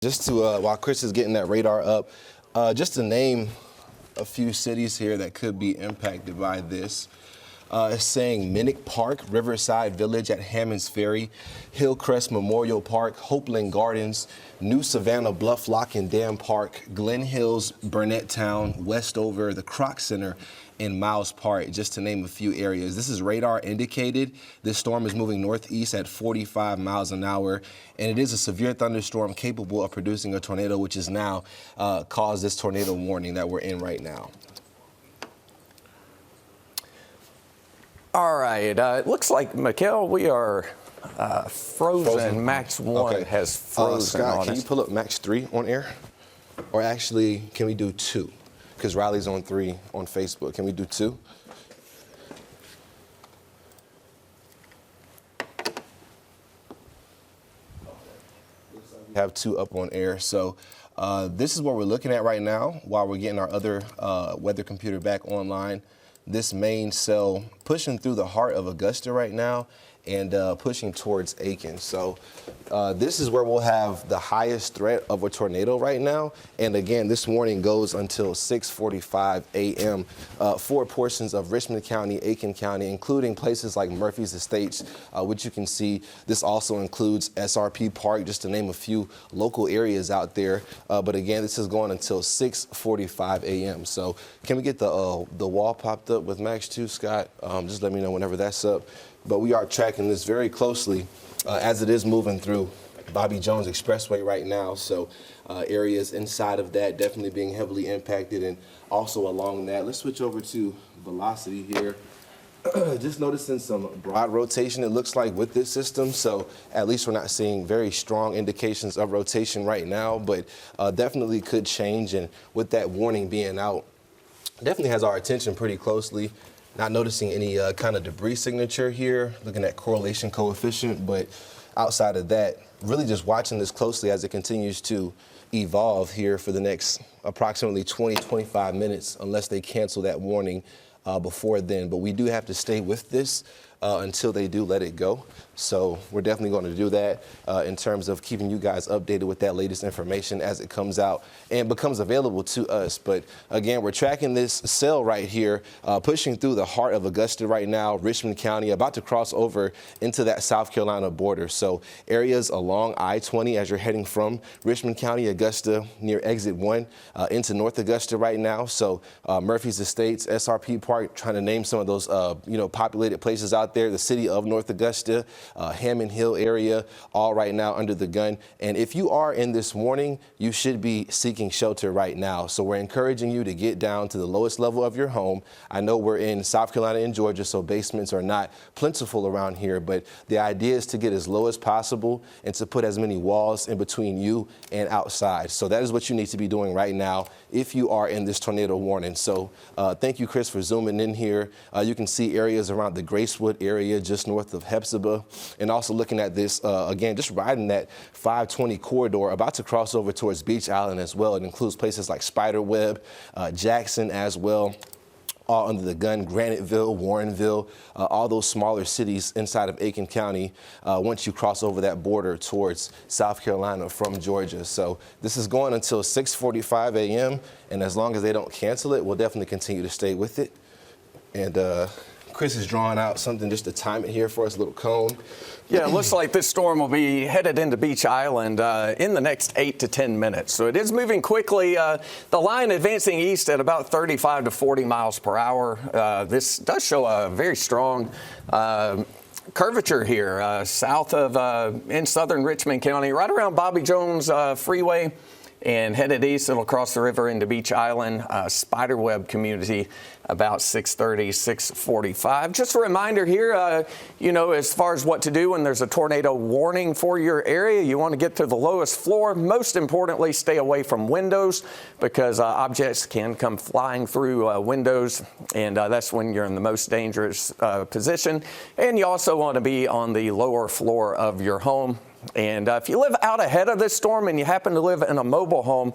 Just to, while Chris is getting that radar up, just to name a few cities here that could be impacted by this. It's saying Minnick Park, Riverside Village at Hammond's Ferry, Hillcrest Memorial Park, Hopeland Gardens, New Savannah Bluff Lock and Dam Park, Glen Hills, Burnett Town, Westover, the Kroc Center, and Miles Park, just to name a few areas. This is radar indicated. This storm is moving northeast at 45 miles an hour, and it is a severe thunderstorm capable of producing a tornado, which has now caused this tornado warning that we're in right now. All right, it looks like, Mikkel, we are frozen. Max 1 okay. has frozen Scott, on can us. you pull up Max 3 on air? Or actually, can we do 2? Because Riley's on 3 on Facebook. Can we do 2? We have 2 up on air. So this is what we're looking at right now while we're getting our other weather computer back online. This main cell pushing through the heart of Augusta right now and pushing towards Aiken. So this is where we'll have the highest threat of a tornado right now. And again, this warning goes until 6:45 a.m. For portions of Richmond County, Aiken County, including places like Murphy's Estates, which you can see. This also includes SRP Park, just to name a few local areas out there. But again, this is going until 6:45 a.m. So can we get the wall popped up with Max 2, Scott? Just let me know whenever that's up. But we are tracking this very closely as it is moving through Bobby Jones Expressway right now. So areas inside of that definitely being heavily impacted, and also along that. Let's switch over to velocity here. Just noticing some broad rotation, it looks like, with this system. So at least we're not seeing very strong indications of rotation right now, but definitely could change. And with that warning being out, definitely has our attention pretty closely. Not noticing any kind of debris signature here, looking at correlation coefficient, but outside of that, really just watching this closely as it continues to evolve here for the next approximately 20-25 minutes, unless they cancel that warning before then. But we do have to stay with this until they do let it go. So we're definitely going to do that in terms of keeping you guys updated with that latest information as it comes out and becomes available to us. But again, we're tracking this cell right here, pushing through the heart of Augusta right now, Richmond County, about to cross over into that South Carolina border. So areas along I-20 as you're heading from Richmond County, Augusta, near exit 1 into North Augusta right now. So Murphy's Estates, SRP Park, trying to name some of those populated places out there, the city of North Augusta, Hammond Hill area, all right now under the gun. And if you are in this warning, you should be seeking shelter right now. So we're encouraging you to get down to the lowest level of your home. I know we're in South Carolina and Georgia, so basements are not plentiful around here, but the idea is to get as low as possible and to put as many walls in between you and outside. So that is what you need to be doing right now if you are in this tornado warning. So thank you, Chris, for zooming in here. You can see areas around the Gracewood area just north of Hepzibah. And also looking at this, again, just riding that 520 corridor, about to cross over towards Beach Island as well. It includes places like Spiderweb, Jackson as well, all under the gun, Graniteville, Warrenville, all those smaller cities inside of Aiken County once you cross over that border towards South Carolina from Georgia. So this is going until 6:45 a.m. And as long as they don't cancel it, we'll definitely continue to stay with it. And Chris is drawing out something just to time it here for us, a little cone. Yeah, it looks like this storm will be headed into Beach Island in the next 8 to 10 minutes. So it is moving quickly. The line advancing east at about 35 to 40 miles per hour. This does show a very strong curvature here south of in southern Richmond County, right around Bobby Jones Freeway. And headed east, it'll cross the river into Beach Island, Spiderweb community, about 6:30, 6:45. Just a reminder here, as far as what to do when there's a tornado warning for your area, you want to get to the lowest floor. Most importantly, stay away from windows because objects can come flying through windows, and that's when you're in the most dangerous position. And you also want to be on the lower floor of your home. And if you live out ahead of this storm and you happen to live in a mobile home,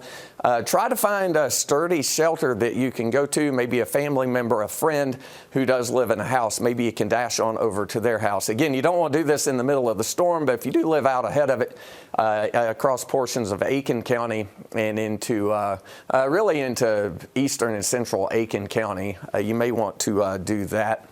try to find a sturdy shelter that you can go to, maybe a family member, a friend who does live in a house. Maybe you can dash on over to their house. Again, you don't want to do this in the middle of the storm, but if you do live out ahead of it, across portions of Aiken County and into really into eastern and central Aiken County, you may want to do that.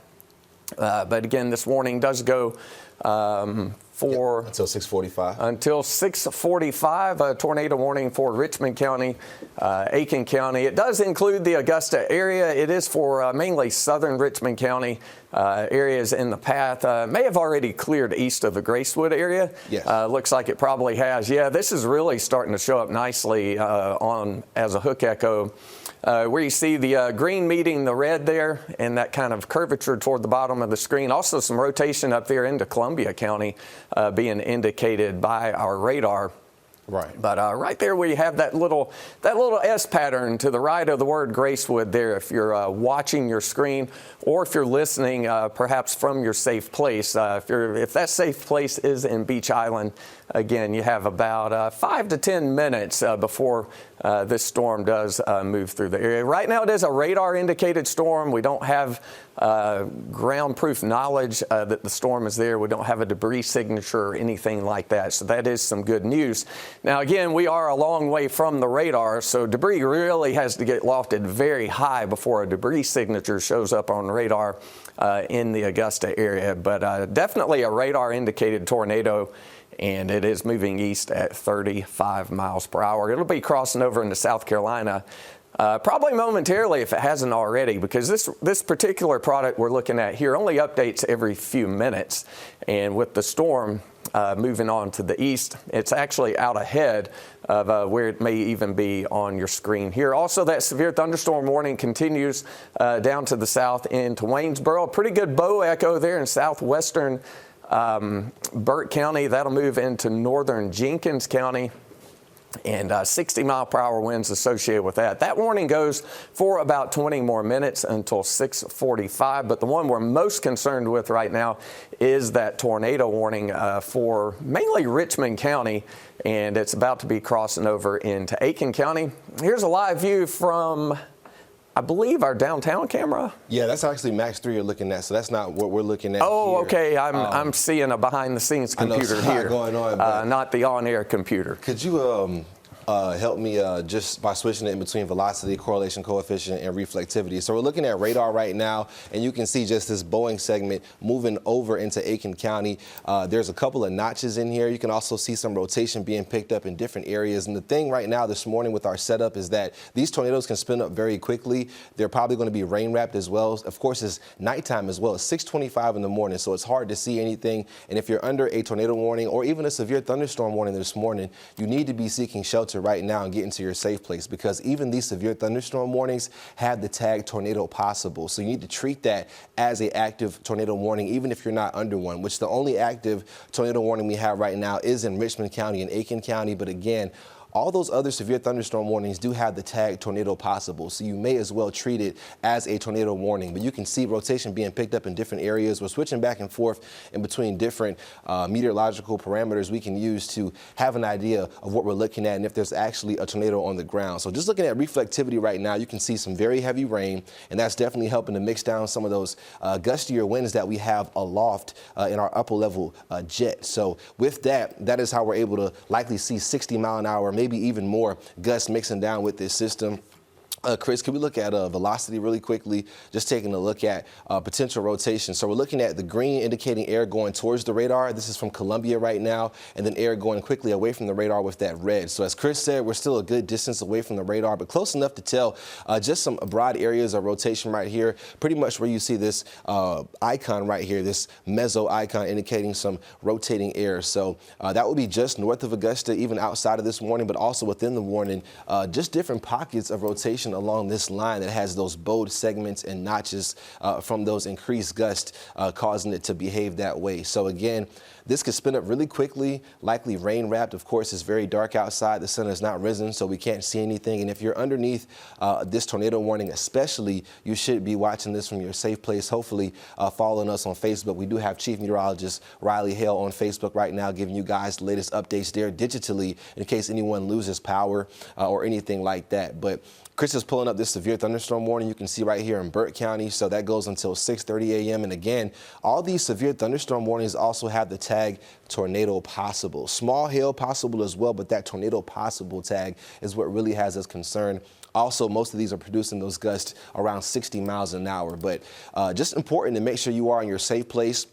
But again, this warning does go until 6:45. Until 6:45, a tornado warning for Richmond County, Aiken County. It does include the Augusta area. It is for mainly southern Richmond County areas in the path. May have already cleared east of the Gracewood area. Yes. Looks like it probably has. Yeah, this is really starting to show up nicely on as a hook echo. Where you see the green meeting the red there and that kind of curvature toward the bottom of the screen. Also some rotation up there into Columbia County being indicated by our radar. Right. But right there where you have that little S pattern to the right of the word Gracewood there, if you're watching your screen or if you're listening perhaps from your safe place. If that safe place is in Beach Island, again, you have about 5 to 10 minutes before this storm does move through the area. Right now it is a radar indicated storm. We don't have ground proof knowledge that the storm is there. We don't have a debris signature or anything like that. So that is some good news. Now again, we are a long way from the radar, so debris really has to get lofted very high before a debris signature shows up on radar in the Augusta area. But definitely a radar indicated tornado, and it is moving east at 35 miles per hour. It'll be crossing over into South Carolina probably momentarily if it hasn't already, because this particular product we're looking at here only updates every few minutes. And with the storm moving on to the east, it's actually out ahead of where it may even be on your screen here. Also, that severe thunderstorm warning continues down to the south into Waynesboro. Pretty good bow echo there in southwestern Burt County. That'll move into northern Jenkins County, and 60-mile-per-hour winds associated with that. That warning goes for about 20 more minutes until 6:45, but the one we're most concerned with right now is that tornado warning for mainly Richmond County, and it's about to be crossing over into Aiken County. Here's a live view from, I believe, our downtown camera. Yeah, that's actually Max 3 you're looking at, so that's not what we're looking at Oh, here. okay. I'm seeing a behind-the-scenes computer here, going on, not the on-air computer. Could you help me just by switching it in between velocity, correlation coefficient, and reflectivity? So we're looking at radar right now, and you can see just this Boeing segment moving over into Aiken County. There's a couple of notches in here. You can also see some rotation being picked up in different areas. And the thing right now this morning with our setup is that these tornadoes can spin up very quickly. They're probably going to be rain wrapped as well. Of course, it's nighttime as well. It's 6:25 in the morning, so it's hard to see anything. And if you're under a tornado warning or even a severe thunderstorm warning this morning, you need to be seeking shelter right now and get into your safe place, because even these severe thunderstorm warnings have the tag tornado possible. So you need to treat that as an active tornado warning, even if you're not under one, which the only active tornado warning we have right now is in Richmond County and Aiken County. But again, all those other severe thunderstorm warnings do have the tag tornado possible, so you may as well treat it as a tornado warning. But you can see rotation being picked up in different areas. We're switching back and forth in between different meteorological parameters we can use to have an idea of what we're looking at and if there's actually a tornado on the ground. So just looking at reflectivity right now, you can see some very heavy rain, and that's definitely helping to mix down some of those gustier winds that we have aloft in our upper level jet. So with that, that is how we're able to likely see 60-mile-an-hour, maybe even more gusts mixing down with this system. Chris, can we look at velocity really quickly? Just taking a look at potential rotation. So we're looking at the green indicating air going towards the radar. This is from Columbia right now, and then air going quickly away from the radar with that red. So as Chris said, we're still a good distance away from the radar, but close enough to tell just some broad areas of rotation right here, pretty much where you see this icon right here, this meso icon indicating some rotating air. So that will be just north of Augusta, even outside of this warning, but also within the warning, just different pockets of rotation portion along this line that has those bold segments and notches from those increased gusts causing it to behave that way. So again, this could spin up really quickly, likely rain wrapped. Of course, it's very dark outside. The sun has not risen, so we can't see anything. And if you're underneath this tornado warning especially, you should be watching this from your safe place, hopefully following us on Facebook. We do have Chief Meteorologist Riley Hale on Facebook right now giving you guys the latest updates there digitally in case anyone loses power or anything like that. But Chris is pulling up this severe thunderstorm warning you can see right here in Burke County. So that goes until 6:30 a.m. And again, all these severe thunderstorm warnings also have the tag tornado possible. Small hail possible as well, but that tornado possible tag is what really has us concerned. Also, most of these are producing those gusts around 60 miles an hour. But just important to make sure you are in your safe place.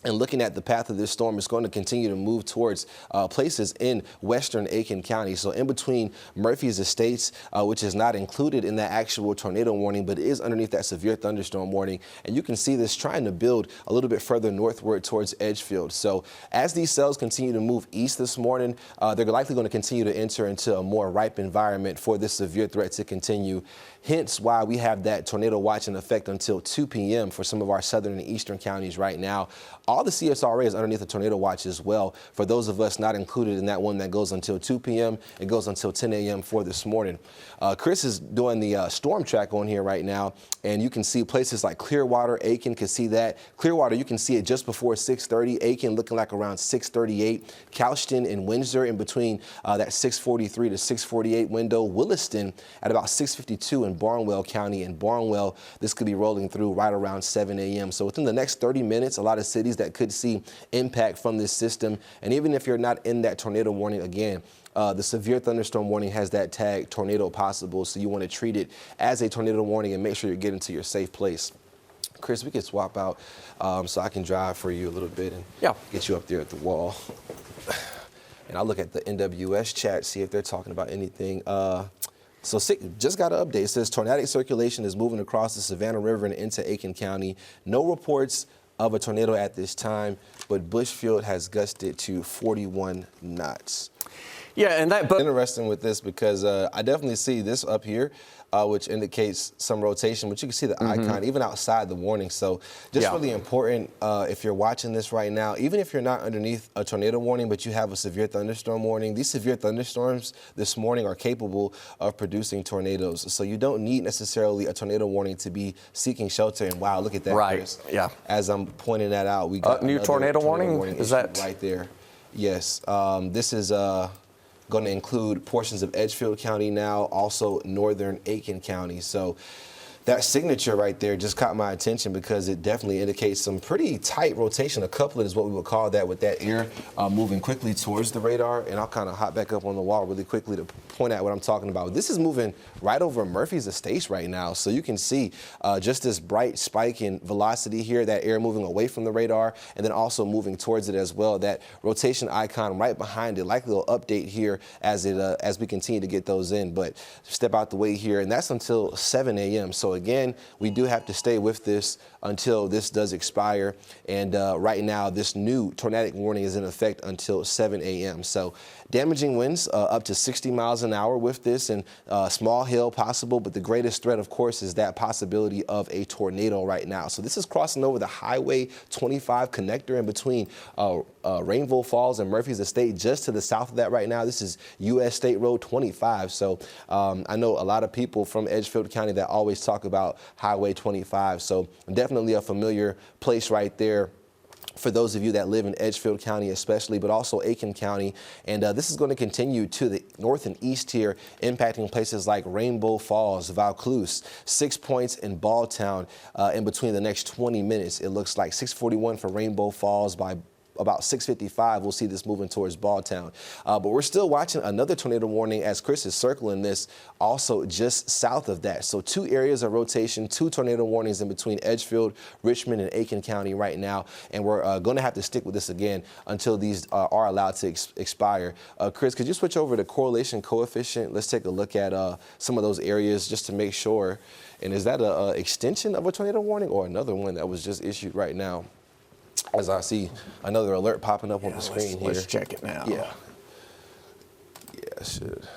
And looking at the path of this storm, it's going to continue to move towards places in western Aiken County. So in between Murphy's Estates, which is not included in that actual tornado warning, but is underneath that severe thunderstorm warning. And you can see this trying to build a little bit further northward towards Edgefield. So as these cells continue to move east this morning, they're likely going to continue to enter into a more ripe environment for this severe threat to continue. Hence why we have that tornado watch in effect until 2 p.m. for some of our southern and eastern counties right now. All the CSRA is underneath the tornado watch as well. For those of us not included in that one that goes until 2 p.m., it goes until 10 a.m. for this morning. Chris is doing the storm track on here right now, and you can see places like Clearwater, Aiken can see that. Clearwater, you can see it just before 6:30. Aiken looking like around 6:38. Couchton and Windsor in between that 6:43 to 6:48 window. Williston at about 6:52 in Barnwell County. In Barnwell, this could be rolling through right around 7 a.m. So within the next 30 minutes, a lot of cities that could see impact from this system. And even if you're not in that tornado warning, again, the severe thunderstorm warning has that tag tornado possible. So you want to treat it as a tornado warning and make sure you're getting to your safe place. Chris, we could swap out so I can drive for you a little bit and get you up there at the wall. And I'll look at the NWS chat, see if they're talking about anything. So just got an update. It says tornadic circulation is moving across the Savannah River and into Aiken County. No reports of a tornado at this time, but Bushfield has gusted to 41 knots. Yeah, and that interesting with this because I definitely see this up here, which indicates some rotation, but you can see the icon even outside the warning. So just really important if you're watching this right now, even if you're not underneath a tornado warning, but you have a severe thunderstorm warning, these severe thunderstorms this morning are capable of producing tornadoes. So you don't need necessarily a tornado warning to be seeking shelter. And wow, look at that, Chris. Yeah. As I'm pointing that out, we got new tornado warning. Is that right there? Yes. This is going to include portions of Edgefield County now, also northern Aiken County. So that signature right there just caught my attention because it definitely indicates some pretty tight rotation. A couplet is what we would call that, with that air moving quickly towards the radar. And I'll kind of hop back up on the wall really quickly to point out what I'm talking about. This is moving right over Murphy's Estates right now. So you can see just this bright spike in velocity here, that air moving away from the radar and then also moving towards it as well. That rotation icon right behind it, likely will update here as we continue to get those in. But step out the way here, and that's until 7 a.m. So again, we do have to stay with this until this does expire. And right now, this new tornadic warning is in effect until 7 a.m. So damaging winds up to 60 miles an hour with this, and small hail possible. But the greatest threat, of course, is that possibility of a tornado right now. So this is crossing over the Highway 25 connector in between Rainbow Falls and Murphy's Estate. Just to the south of that right now, this is U.S. State Road 25. So I know a lot of people from Edgefield County that always talk about Highway 25. So definitely a familiar place right there for those of you that live in Edgefield County especially, but also Aiken County. And this is going to continue to the north and east here, impacting places like Rainbow Falls, Vaucluse, 6 points in Balltown in between the next 20 minutes. It looks like 6:41 for Rainbow Falls. By about 6:55, we'll see this moving towards Balltown. But we're still watching another tornado warning as Chris is circling this also just south of that. So 2 areas of rotation, 2 tornado warnings in between Edgefield, Richmond, and Aiken County right now. And we're going to have to stick with this again until these are allowed to expire. Chris, could you switch over to correlation coefficient? Let's take a look at some of those areas just to make sure. And is that an extension of a tornado warning or another one that was just issued right now? As I see another alert popping up on the screen here. Let's check it now. Yeah, it should.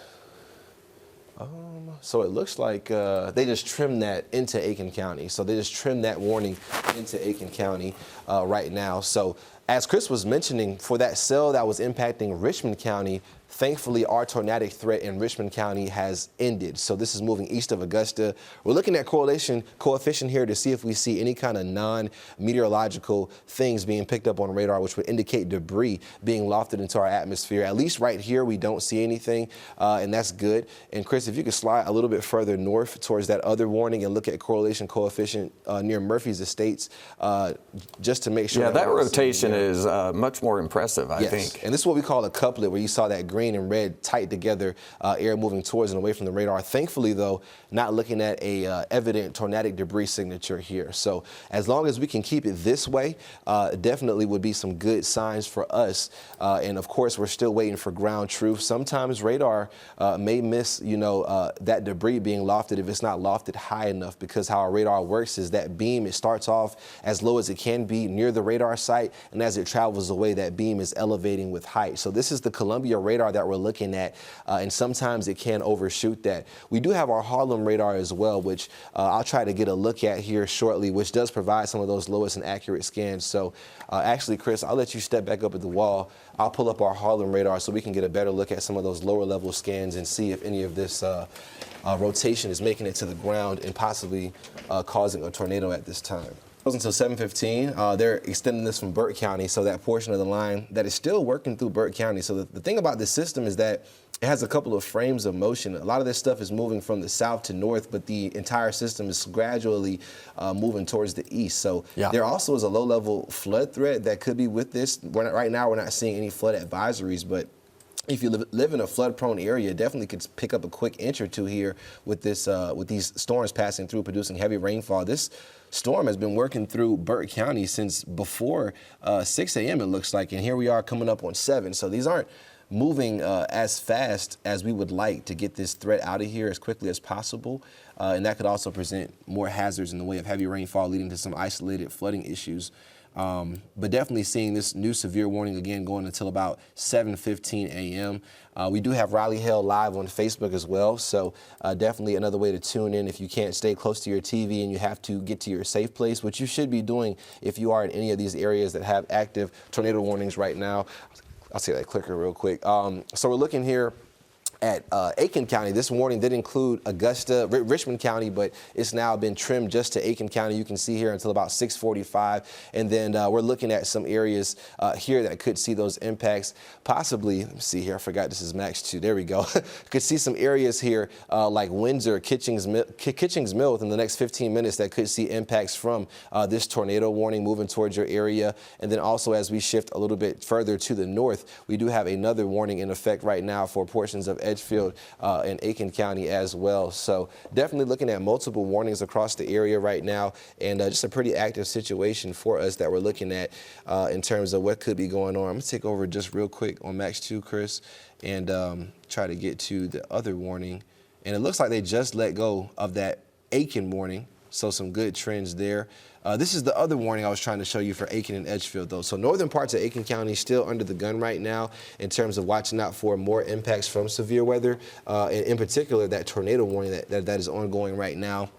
So it looks like they just trimmed that into Aiken County. So they just trimmed that warning into Aiken County right now. So as Chris was mentioning, for that cell that was impacting Richmond County, thankfully, our tornadic threat in Richmond County has ended. So this is moving east of Augusta. We're looking at correlation coefficient here to see if we see any kind of non-meteorological things being picked up on radar, which would indicate debris being lofted into our atmosphere. At least right here, we don't see anything, and that's good. And Chris, if you could slide a little bit further north towards that other warning and look at correlation coefficient near Murphy's Estates, just to make sure. Yeah, that rotation is much more impressive, I think. And this is what we call a couplet, where you saw that green and red tight together, air moving towards and away from the radar. Thankfully, though, not looking at a evident tornadic debris signature here. So as long as we can keep it this way, definitely would be some good signs for us. And of course, we're still waiting for ground truth. Sometimes radar may miss, that debris being lofted if it's not lofted high enough, because how our radar works is that beam, it starts off as low as it can be near the radar site, and as it travels away, that beam is elevating with height. So this is the Columbia radar that we're looking at, and sometimes it can overshoot that. We do have our Harlem radar as well, which I'll try to get a look at here shortly, which does provide some of those lowest and accurate scans. So actually, Chris, I'll let you step back up at the wall. I'll pull up our Harlem radar so we can get a better look at some of those lower level scans and see if any of this rotation is making it to the ground and possibly causing a tornado at this time. Until 7:15, they're extending this from Burke County, so that portion of the line that is still working through Burke County. So the thing about this system is that it has a couple of frames of motion. A lot of this stuff is moving from the south to north, but the entire system is gradually moving towards the east. So there also is a low-level flood threat that could be with this. Right now, we're not seeing any flood advisories, but if you live in a flood-prone area, definitely could pick up a quick inch or two here with this, with these storms passing through, producing heavy rainfall. This storm has been working through Burke County since before 6 a.m. it looks like, and here we are coming up on 7. So these aren't moving as fast as we would like to get this threat out of here as quickly as possible. And that could also present more hazards in the way of heavy rainfall, leading to some isolated flooding issues. But definitely seeing this new severe warning again going until about 7:15 a.m. We do have Riley Hale live on Facebook as well, so definitely another way to tune in if you can't stay close to your TV and you have to get to your safe place, which you should be doing if you are in any of these areas that have active tornado warnings right now. I'll see that clicker real quick. So we're looking here at Aiken County. This warning did include Augusta, Richmond County, but it's now been trimmed just to Aiken County. You can see here until about 6:45. And then we're looking at some areas here that could see those impacts. Possibly, let me see here, I forgot this is max 2. There we go. Could see some areas here like Windsor, Kitchings Mill within the next 15 minutes that could see impacts from this tornado warning moving towards your area. And then also as we shift a little bit further to the north, we do have another warning in effect right now for portions of Edgefield and Aiken County as well. So definitely looking at multiple warnings across the area right now, and just a pretty active situation for us that we're looking at in terms of what could be going on. I'm going to take over just real quick on Max 2, Chris, and try to get to the other warning. And it looks like they just let go of that Aiken warning, so some good trends there. This is the other warning I was trying to show you for Aiken and Edgefield, though. So northern parts of Aiken County still under the gun right now in terms of watching out for more impacts from severe weather, and in particular that tornado warning that is ongoing right now.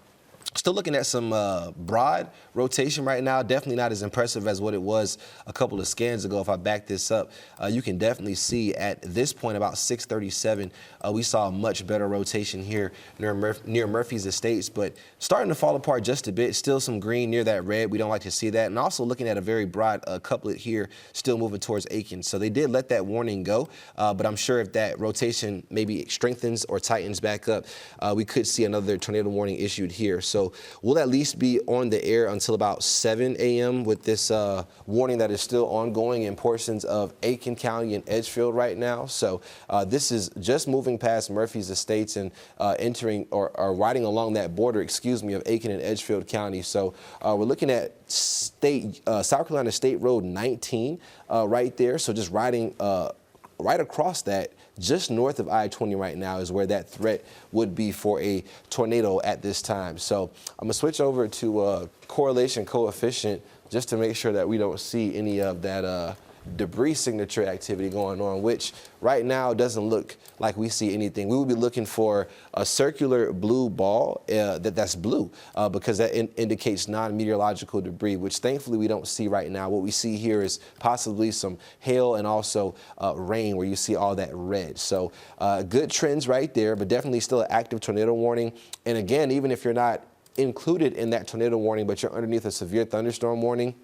Still looking at some broad rotation right now. Definitely not as impressive as what it was a couple of scans ago. If I back this up, you can definitely see at this point about 6:37, we saw a much better rotation here near Murphy's Estates, but starting to fall apart just a bit. Still some green near that red. We don't like to see that. And also looking at a very broad couplet here, still moving towards Aiken. So they did let that warning go, but I'm sure if that rotation maybe strengthens or tightens back up, we could see another tornado warning issued here. So we'll at least be on the air until about 7 a.m. with this warning that is still ongoing in portions of Aiken County and Edgefield right now. So this is just moving past Murphy's Estates and entering or riding along that border, of Aiken and Edgefield County. So we're looking at South Carolina State Road 19 right there. So just riding right across that, just north of I-20 right now is where that threat would be for a tornado at this time. So I'm going to switch over to correlation coefficient just to make sure that we don't see any of that debris signature activity going on, which right now doesn't look like we see anything. We would be looking for a circular blue ball that's blue because that indicates non-meteorological debris, which thankfully we don't see right now. What we see here is possibly some hail and also rain, where you see all that red. So good trends right there, but definitely still an active tornado warning. And again, even if you're not included in that tornado warning, but you're underneath a severe thunderstorm warning,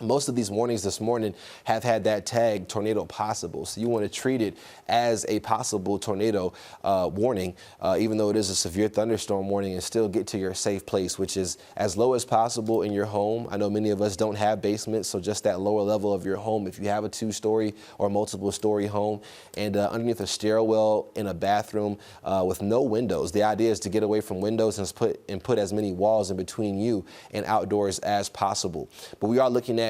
most of these warnings this morning have had that tag tornado possible. So you want to treat it as a possible tornado warning, even though it is a severe thunderstorm warning, and still get to your safe place, which is as low as possible in your home. I know many of us don't have basements, so just that lower level of your home, if you have a 2-story or multiple story home, and underneath a stairwell in a bathroom with no windows. The idea is to get away from windows and put as many walls in between you and outdoors as possible. But we are looking at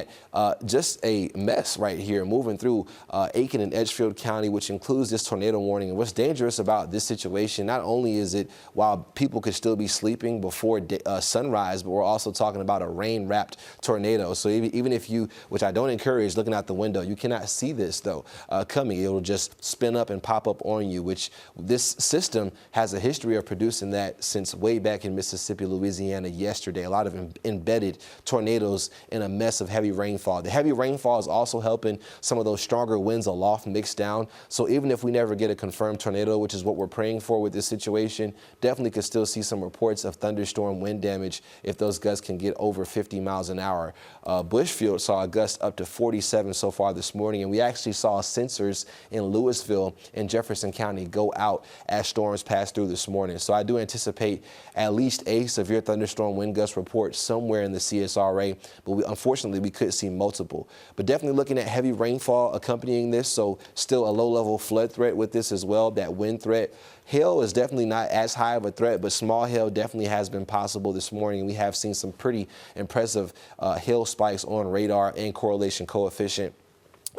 just a mess right here moving through Aiken and Edgefield County, which includes this tornado warning. And what's dangerous about this situation, not only is it while people could still be sleeping before sunrise, but we're also talking about a rain-wrapped tornado. So even if you, which I don't encourage looking out the window, you cannot see this though coming. It'll just spin up and pop up on you, which this system has a history of producing that since way back in Mississippi, Louisiana yesterday. A lot of embedded tornadoes in a mess of heavy rainfall. The heavy rainfall is also helping some of those stronger winds aloft mix down. So even if we never get a confirmed tornado, which is what we're praying for with this situation, definitely could still see some reports of thunderstorm wind damage if those gusts can get over 50 miles an hour. Bushfield saw a gust up to 47 so far this morning, and we actually saw sensors in Louisville and Jefferson County go out as storms passed through this morning. So I do anticipate at least a severe thunderstorm wind gust report somewhere in the CSRA, but unfortunately we could see multiple. But definitely looking at heavy rainfall accompanying this, so still a low-level flood threat with this as well, that wind threat. Hail is definitely not as high of a threat, but small hail definitely has been possible this morning. We have seen some pretty impressive hail spikes on radar and correlation coefficient.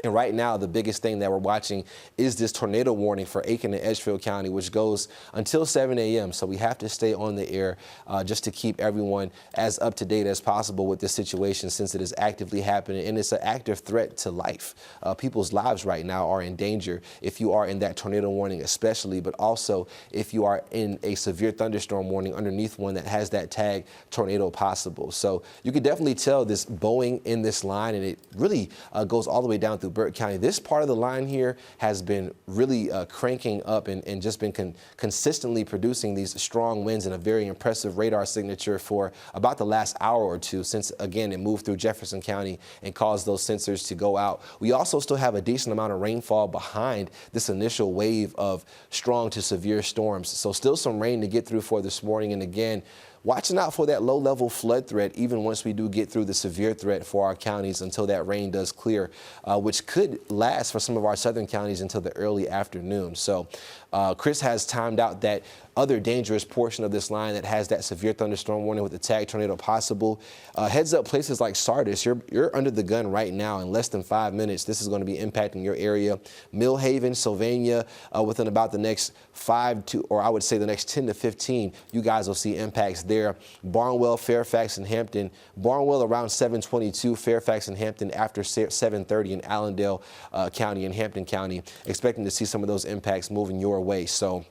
And right now, the biggest thing that we're watching is this tornado warning for Aiken and Edgefield County, which goes until 7 a.m. So we have to stay on the air just to keep everyone as up to date as possible with this situation, since it is actively happening and it's an active threat to life. People's lives right now are in danger if you are in that tornado warning especially, but also if you are in a severe thunderstorm warning underneath one that has that tag tornado possible. So you can definitely tell this bowing in this line, and it really goes all the way down through Burke County. This part of the line here has been really cranking up and just been consistently producing these strong winds and a very impressive radar signature for about the last hour or two, since again it moved through Jefferson County and caused those sensors to go out. We also still have a decent amount of rainfall behind this initial wave of strong to severe storms. So still some rain to get through for this morning, and again, watching out for that low-level flood threat even once we do get through the severe threat for our counties until that rain does clear, which could last for some of our southern counties until the early afternoon. So Chris has timed out that other dangerous portion of this line that has that severe thunderstorm warning with the tag tornado possible. Heads up, places like Sardis, you're under the gun right now. In less than 5 minutes, this is going to be impacting your area. Millhaven, Sylvania, within about the next 5 to, or I would say the next 10 to 15, you guys will see impacts there. Barnwell, Fairfax, and Hampton. Barnwell around 7:22, Fairfax and Hampton after 7:30 in Allendale County and Hampton County. Expecting to see some of those impacts moving your way. So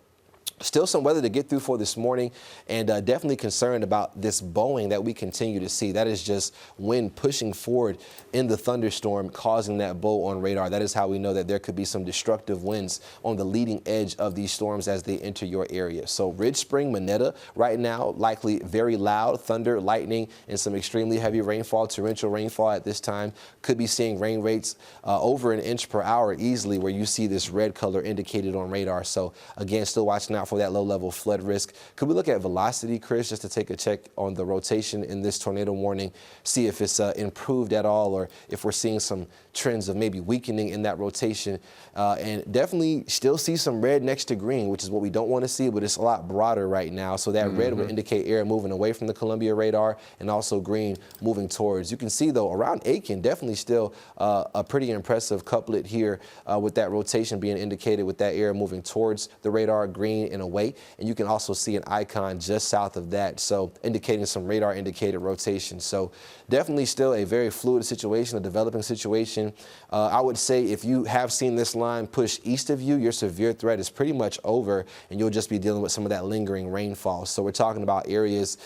still some weather to get through for this morning, and definitely concerned about this bowing that we continue to see. That is just wind pushing forward in the thunderstorm, causing that bow on radar. That is how we know that there could be some destructive winds on the leading edge of these storms as they enter your area. So Ridge Spring, Monetta right now, likely very loud thunder, lightning, and some extremely heavy rainfall, torrential rainfall at this time. Could be seeing rain rates over 1 inch per hour easily, where you see this red color indicated on radar. So again, still watching out for that low-level flood risk. Could we look at velocity, Chris, just to take a check on the rotation in this tornado warning, see if it's improved at all, or if we're seeing some trends of maybe weakening in that rotation, and definitely still see some red next to green, which is what we don't want to see, but it's a lot broader right now. So that red would indicate air moving away from the Columbia radar, and also green moving towards. You can see, though, around Aiken, definitely still a pretty impressive couplet here with that rotation being indicated with that air moving towards the radar, green approaching and away. And you can also see an icon just south of that, so indicating some radar indicated rotation. So definitely still a very fluid situation, a developing situation. I would say if you have seen this line push east of you, your severe threat is pretty much over, and you'll just be dealing with some of that lingering rainfall. So we're talking about areas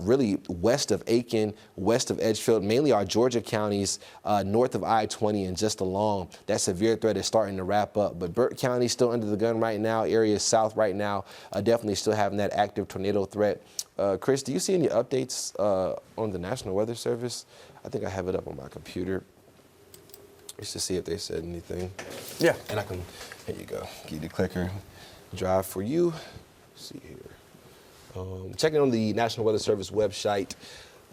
really west of Aiken, west of Edgefield, mainly our Georgia counties, north of I-20 and just along. That severe threat is starting to wrap up. But Burke County still under the gun right now. Areas south right now definitely still having that active tornado threat. Chris, do you see any updates on the National Weather Service? I think I have it up on my computer. Just to see if they said anything. Yeah. And I can, here you go, give you the clicker, drive for you. Let's see here. Checking on the National Weather Service website.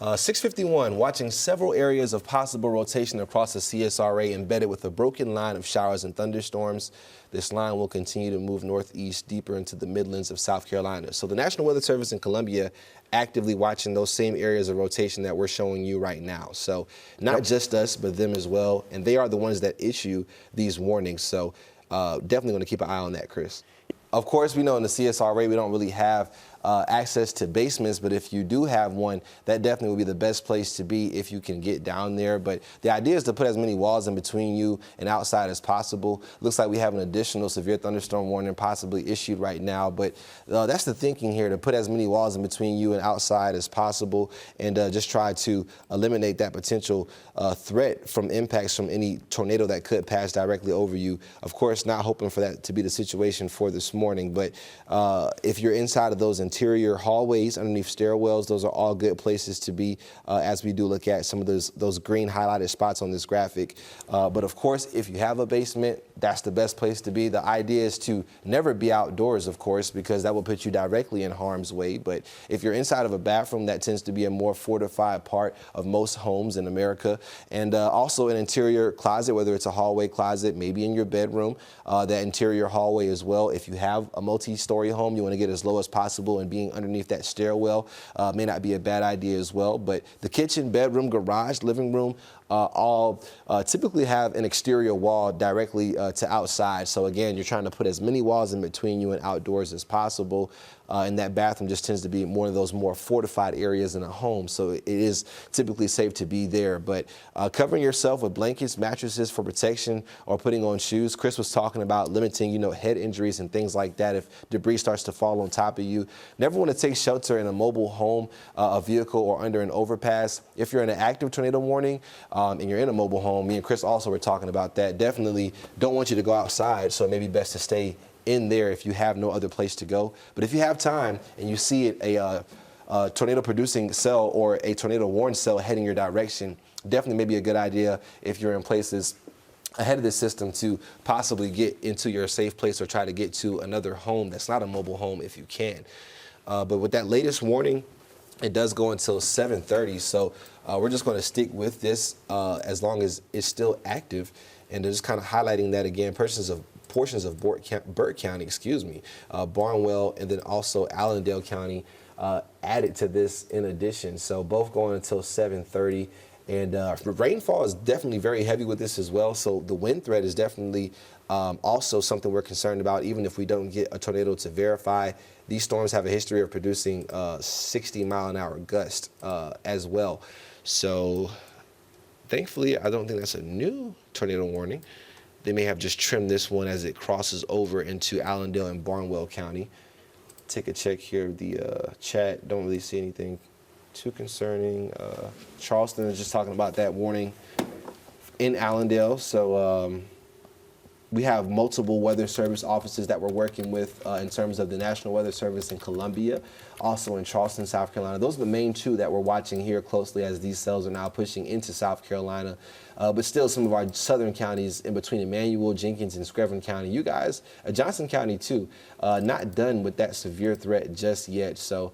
6:51, watching several areas of possible rotation across the CSRA embedded with a broken line of showers and thunderstorms. This line will continue to move northeast deeper into the Midlands of South Carolina. So the National Weather Service in Columbia actively watching those same areas of rotation that we're showing you right now. So not just us, but them as well. And they are the ones that issue these warnings. So definitely going to keep an eye on that, Chris. Of course, we know in the CSRA we don't really have access to basements, but if you do have one, that definitely would be the best place to be if you can get down there. But the idea is to put as many walls in between you and outside as possible. Looks like we have an additional severe thunderstorm warning possibly issued right now, but that's the thinking here, to put as many walls in between you and outside as possible, and just try to eliminate that potential threat from impacts from any tornado that could pass directly over you. Of course, not hoping for that to be the situation for this morning, but if you're inside of those interior hallways, underneath stairwells, those are all good places to be as we do look at some of those green highlighted spots on this graphic. But of course, if you have a basement, that's the best place to be. The idea is to never be outdoors, of course, because that will put you directly in harm's way. But if you're inside of a bathroom, that tends to be a more fortified part of most homes in America. And also an interior closet, whether it's a hallway closet, maybe in your bedroom, that interior hallway as well. If you have a multi-story home, you want to get as low as possible, and being underneath that stairwell may not be a bad idea as well. But the kitchen, bedroom, garage, living room, all typically have an exterior wall directly to outside. So again, you're trying to put as many walls in between you and outdoors as possible. And that bathroom just tends to be one of those more fortified areas in a home. So it is typically safe to be there. But covering yourself with blankets, mattresses for protection, or putting on shoes. Chris was talking about limiting, head injuries and things like that if debris starts to fall on top of you. Never want to take shelter in a mobile home, a vehicle, or under an overpass. If you're in an active tornado warning and you're in a mobile home, me and Chris also were talking about that. Definitely don't want you to go outside, so it may be best to stay in there if you have no other place to go. But if you have time and you see a tornado producing cell or a tornado warned cell heading your direction, definitely may be a good idea if you're in places ahead of the system to possibly get into your safe place or try to get to another home that's not a mobile home if you can. But with that latest warning, it does go until 7:30, so we're just going to stick with this as long as it's still active, and just kind of highlighting that again, portions of Burke County, Barnwell, and then also Allendale County added to this in addition. So both going until 7:30. And rainfall is definitely very heavy with this as well. So the wind threat is definitely also something we're concerned about, even if we don't get a tornado to verify. These storms have a history of producing 60-mile-an-hour gusts as well. So thankfully, I don't think that's a new tornado warning. They may have just trimmed this one as it crosses over into Allendale and Barnwell County. Take a check here, the chat. Don't really see anything too concerning. Charleston is just talking about that warning in Allendale. So we have multiple weather service offices that we're working with in terms of the National Weather Service in Columbia, also in Charleston, South Carolina. Those are the main two that we're watching here closely as these cells are now pushing into South Carolina. But still, some of our southern counties in between Emanuel, Jenkins, and Screven County. You guys, Johnson County too, not done with that severe threat just yet. So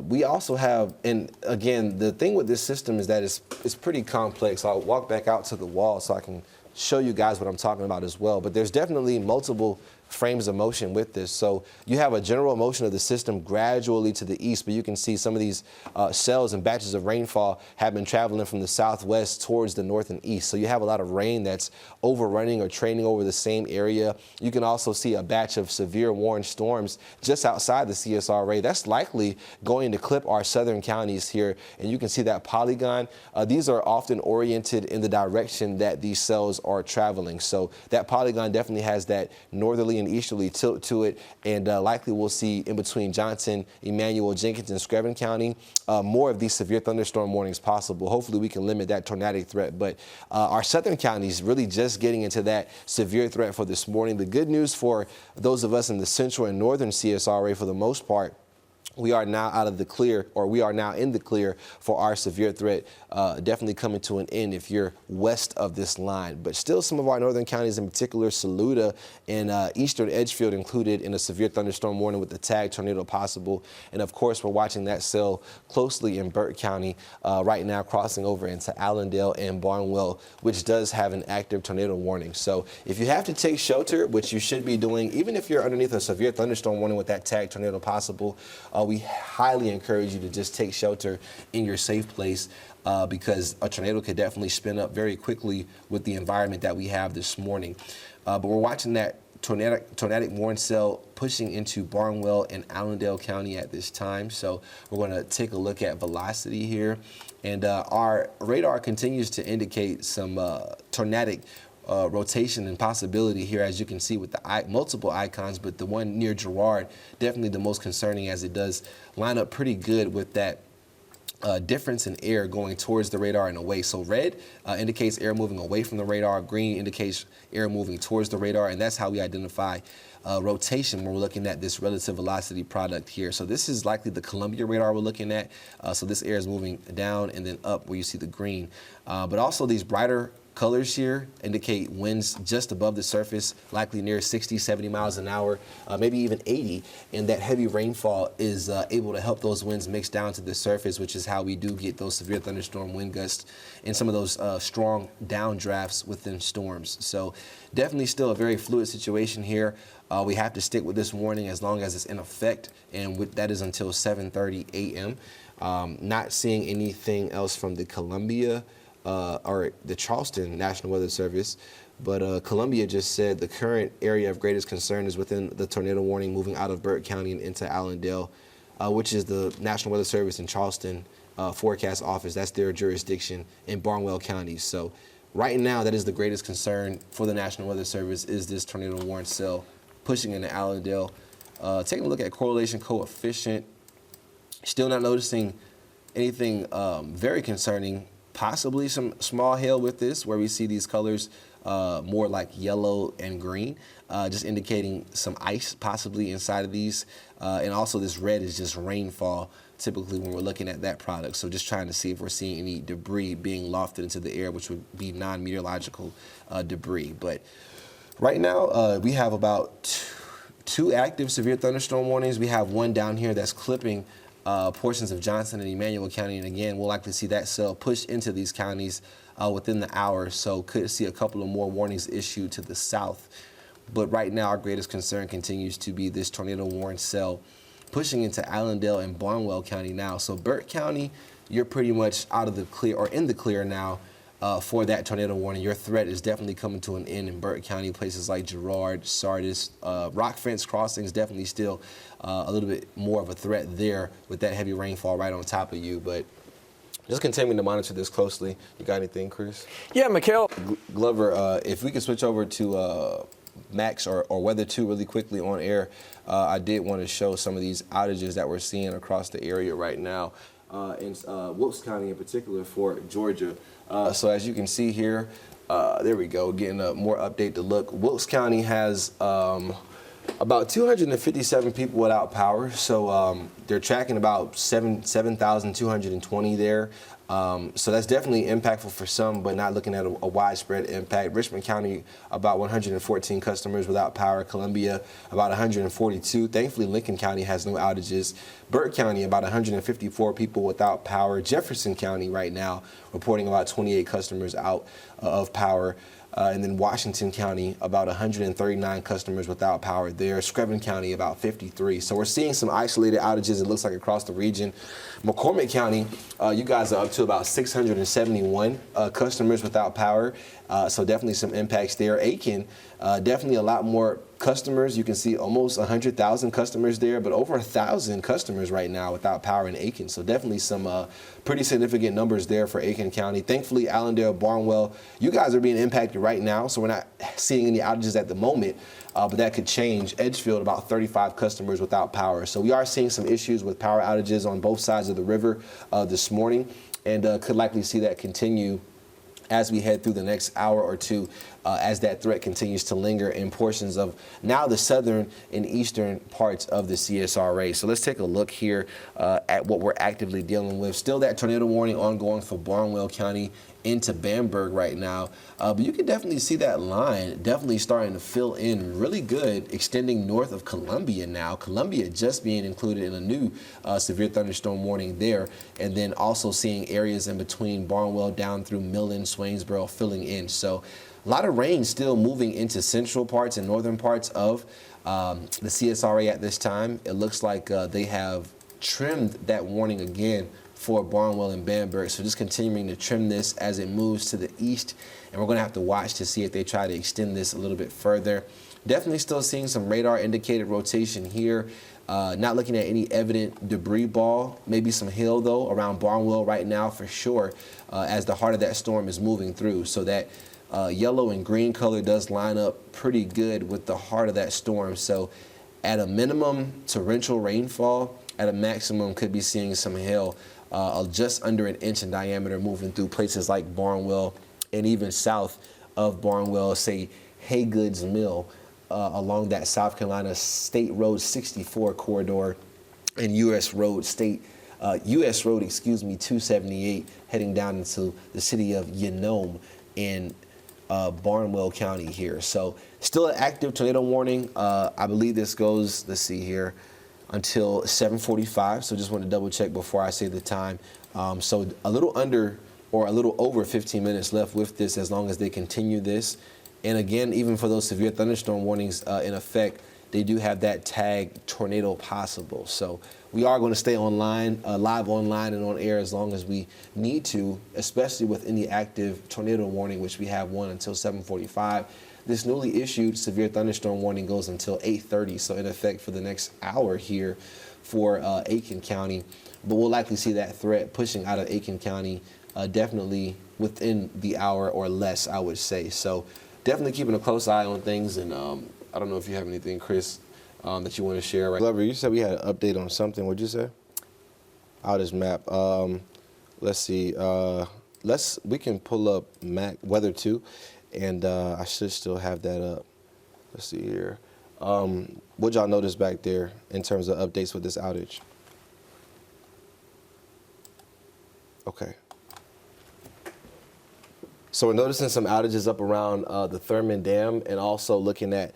we also have, and again, the thing with this system is that it's pretty complex. I'll walk back out to the wall so I can show you guys what I'm talking about as well. But there's definitely multiple frames of motion with this. So you have a general motion of the system gradually to the east, but you can see some of these cells and batches of rainfall have been traveling from the southwest towards the north and east. So you have a lot of rain that's overrunning or training over the same area. You can also see a batch of severe warned storms just outside the CSRA. That's likely going to clip our southern counties here, and you can see that polygon. These are often oriented in the direction that these cells are traveling. So that polygon definitely has that northerly and easterly tilt to it, and likely we'll see in between Johnson, Emanuel, Jenkins, and Screven County more of these severe thunderstorm warnings possible. Hopefully we can limit that tornadic threat, but our southern counties really just getting into that severe threat for this morning. The good news for those of us in the central and northern CSRA, for the most part, we are now out of the clear, or we are now in the clear for our severe threat, definitely coming to an end if you're west of this line. But still, some of our northern counties, in particular, Saluda and eastern Edgefield, included in a severe thunderstorm warning with the tag tornado possible. And of course, we're watching that cell closely in Burke County right now, crossing over into Allendale and Barnwell, which does have an active tornado warning. So if you have to take shelter, which you should be doing, even if you're underneath a severe thunderstorm warning with that tag tornado possible, we highly encourage you to just take shelter in your safe place because a tornado could definitely spin up very quickly with the environment that we have this morning. But we're watching that tornadic warning cell pushing into Barnwell and Allendale County at this time. So we're going to take a look at velocity here. And our radar continues to indicate some tornadic rotation and possibility here, as you can see with the multiple icons, but the one near Girard, definitely the most concerning, as it does line up pretty good with that difference in air going towards the radar and away. So red indicates air moving away from the radar, green indicates air moving towards the radar, and that's how we identify rotation when we're looking at this relative velocity product here. So this is likely the Columbia radar we're looking at. So this air is moving down and then up where you see the green. But also these brighter colors here indicate winds just above the surface, likely near 60, 70 miles an hour, maybe even 80. And that heavy rainfall is able to help those winds mix down to the surface, which is how we do get those severe thunderstorm wind gusts and some of those strong downdrafts within storms. So definitely still a very fluid situation here. We have to stick with this warning as long as it's in effect, and that is until 7:30 a.m. Not seeing anything else from the Columbia or the Charleston National Weather Service, but Columbia just said the current area of greatest concern is within the tornado warning moving out of Burke County and into Allendale, which is the National Weather Service in Charleston forecast office. That's their jurisdiction in Barnwell County. So right now, that is the greatest concern for the National Weather Service, is this tornado warning cell pushing into Allendale. Taking a look at correlation coefficient, still not noticing anything very concerning. Possibly some small hail with this, where we see these colors more like yellow and green, just indicating some ice possibly inside of these. And also this red is just rainfall, typically when we're looking at that product. So just trying to see if we're seeing any debris being lofted into the air, which would be non-meteorological debris. But right now, we have about two active severe thunderstorm warnings. We have one down here that's clipping portions of Johnson and Emanuel County, and again, we'll likely see that cell push into these counties within the hour, so could see a couple of more warnings issued to the south. But right now, our greatest concern continues to be this tornado warning cell pushing into Allendale and Barnwell County now. So Burke County, you're pretty much out of the clear, or in the clear now, for that tornado warning. Your threat is definitely coming to an end in Burke County. Places like Girard, Sardis, Rock Fence Crossings, definitely still a little bit more of a threat there with that heavy rainfall right on top of you. But just continuing to monitor this closely. You got anything, Chris? Yeah, Mikhail. Glover, if we could switch over to Max or Weather 2 really quickly on air, I did want to show some of these outages that we're seeing across the area right now, in Wilkes County in particular for Georgia. So as you can see here, there we go, getting a more update to look. Wilkes County has about 257 people without power. So they're tracking about 7,220 there. So that's definitely impactful for some, but not looking at a widespread impact. Richmond County, about 114 customers without power. Columbia, about 142. Thankfully, Lincoln County has no outages. Burke County, about 154 people without power. Jefferson County right now reporting about 28 customers out of power. And then Washington County, about 139 customers without power there. Screven County, about 53. So we're seeing some isolated outages, it looks like, across the region. McCormick County, you guys are up to about 671 customers without power. So definitely some impacts there. Aiken, definitely a lot more customers. You can see almost 100,000 customers there, but over 1,000 customers right now without power in Aiken. So definitely some pretty significant numbers there for Aiken County. Thankfully, Allendale, Barnwell, you guys are being impacted right now, so we're not seeing any outages at the moment, but that could change. Edgefield, about 35 customers without power. So we are seeing some issues with power outages on both sides of the river this morning, and could likely see that continue as we head through the next hour or two, as that threat continues to linger in portions of now the southern and eastern parts of the CSRA. So let's take a look here at what we're actively dealing with. Still that tornado warning ongoing for Barnwell County into Bamberg right now. But you can definitely see that line definitely starting to fill in really good, extending north of Columbia now. Columbia just being included in a new severe thunderstorm warning there. And then also seeing areas in between Barnwell down through Millen, Swainsboro filling in. So a lot of rain still moving into central parts and northern parts of the CSRA at this time. It looks like they have trimmed that warning again for Barnwell and Bamberg. So just continuing to trim this as it moves to the east. And we're going to have to watch to see if they try to extend this a little bit further. Definitely still seeing some radar indicated rotation here. Not looking at any evident debris ball, maybe some hail though around Barnwell right now for sure, as the heart of that storm is moving through. So that yellow and green color does line up pretty good with the heart of that storm. So at a minimum, torrential rainfall. At a maximum, could be seeing some hail just under an inch in diameter moving through places like Barnwell and even south of Barnwell, say Haygoods Mill, along that South Carolina State Road 64 corridor and U.S. Road 278 heading down into the city of Yenome in Barnwell County here. So still an active tornado warning. I believe this goes, let's see here, until 7:45. So just want to double check before I say the time. So a little under or a little over 15 minutes left with this as long as they continue this. And again, even for those severe thunderstorm warnings in effect, they do have that tag tornado possible. So we are going to stay online, live online and on air as long as we need to, especially with any active tornado warning, which we have one until 7:45. This newly issued severe thunderstorm warning goes until 8:30, so in effect for the next hour here for Aiken County. But we'll likely see that threat pushing out of Aiken County definitely within the hour or less, I would say. So definitely keeping a close eye on things. And I don't know if you have anything, Chris, that you want to share. Right? Glover, you said we had an update on something. What'd you say? Outage map. Let's see. We can pull up weather too. And I should still have that up. Let's see here. What y'all notice back there in terms of updates with this outage? Okay. So we're noticing some outages up around the Thurman Dam, and also looking at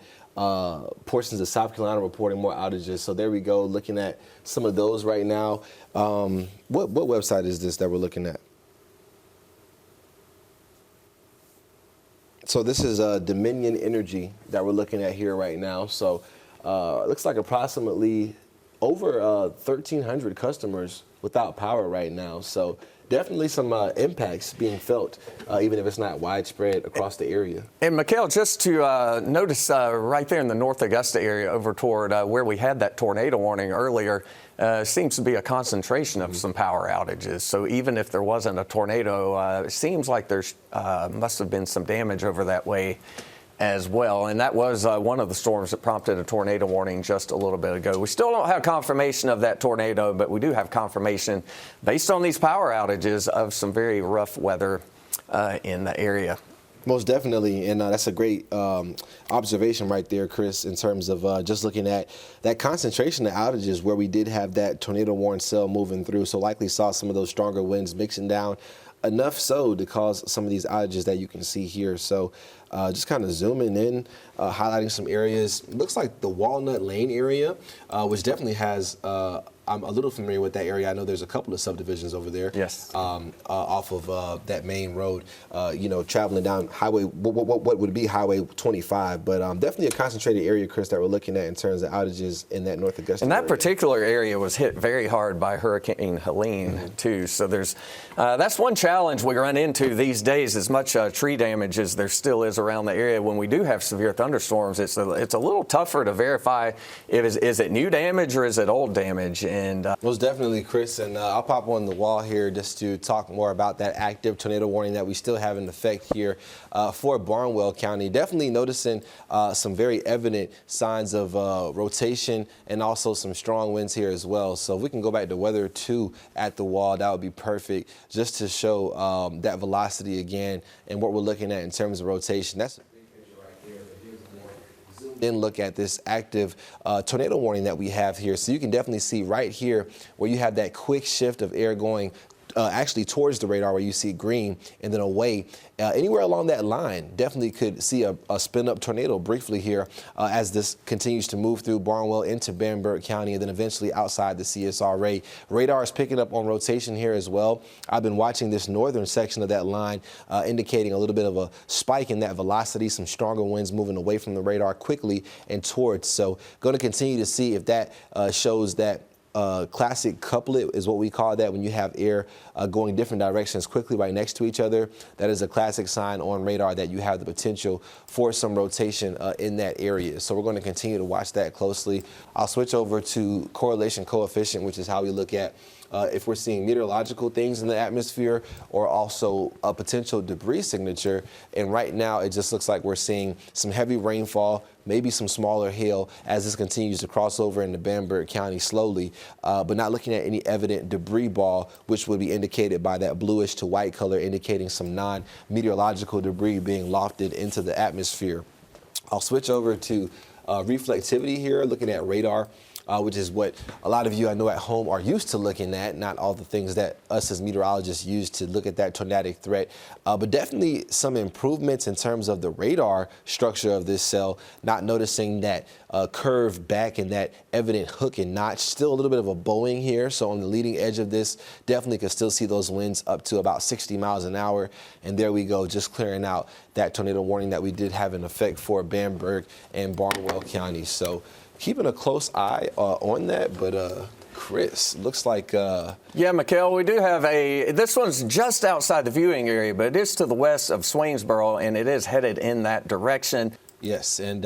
portions of South Carolina reporting more outages. So there we go, looking at some of those right now. What website is this that we're looking at? So this is Dominion Energy that we're looking at here right now. So it looks like approximately over 1,300 customers without power right now. So definitely some impacts being felt, even if it's not widespread across the area. And Mikhail, just to notice right there in the North Augusta area over toward where we had that tornado warning earlier, seems to be a concentration of some power outages. So even if there wasn't a tornado, it seems like there's must have been some damage over that way as well. And that was one of the storms that prompted a tornado warning just a little bit ago. We still don't have confirmation of that tornado, but we do have confirmation based on these power outages of some very rough weather in the area. Most definitely, and that's a great observation right there, Chris, in terms of just looking at that concentration of outages where we did have that tornado warning cell moving through. So likely saw some of those stronger winds mixing down, enough so to cause some of these outages that you can see here. So Just kind of zooming in, highlighting some areas. Looks like the Walnut Lane area, which definitely has, I'm a little familiar with that area. I know there's a couple of subdivisions over there. Yes. Off of that main road, traveling down highway, what would be Highway 25, but definitely a concentrated area, Chris, that we're looking at in terms of outages in that North Augusta And that area. particular area was hit very hard by Hurricane Helene, too. So that's one challenge we run into these days. As much tree damage as there still is around the area, when we do have severe thunderstorms, it's a little tougher to verify is it new damage or is it old damage. And most definitely, Chris, and I'll pop on the wall here just to talk more about that active tornado warning that we still have in effect here for Barnwell County. Definitely noticing some very evident signs of rotation and also some strong winds here as well. So if we can go back to weather 2 at the wall, that would be perfect, just to show that velocity again and what we're looking at in terms of rotation. That's a big picture right there. But here's a more zoomed in look at this active tornado warning that we have here. So you can definitely see right here where you have that quick shift of air going actually towards the radar, where you see green and then away. Anywhere along that line, definitely could see a spin-up tornado briefly here as this continues to move through Barnwell into Bamberg County and then eventually outside the CSRA. Radar is picking up on rotation here as well. I've been watching this northern section of that line, indicating a little bit of a spike in that velocity, some stronger winds moving away from the radar quickly and towards. So going to continue to see if that shows that classic couplet is what we call that, when you have air going different directions quickly right next to each other. That is a classic sign on radar that you have the potential for some rotation in that area. So we're going to continue to watch that closely. I'll switch over to correlation coefficient, which is how we look at if we're seeing meteorological things in the atmosphere or also a potential debris signature. And right now it just looks like we're seeing some heavy rainfall, maybe some smaller hail as this continues to cross over into Bamberg County slowly, but not looking at any evident debris ball, which would be indicated by that bluish to white color, indicating some non-meteorological debris being lofted into the atmosphere. I'll switch over to reflectivity here, looking at radar. Which is what a lot of you I know at home are used to looking at, not all the things that us as meteorologists use to look at that tornadic threat, but definitely some improvements in terms of the radar structure of this cell, not noticing that curved back and that evident hook and notch, still a little bit of a bowing here. So on the leading edge of this, definitely can still see those winds up to about 60 miles an hour. And there we go, just clearing out that tornado warning that we did have in effect for Bamberg and Barnwell County. So keeping a close eye on that, but Chris, looks like yeah, Mikhail, we do have this one's just outside the viewing area, but it is to the west of Swainsboro, and it is headed in that direction. Yes, and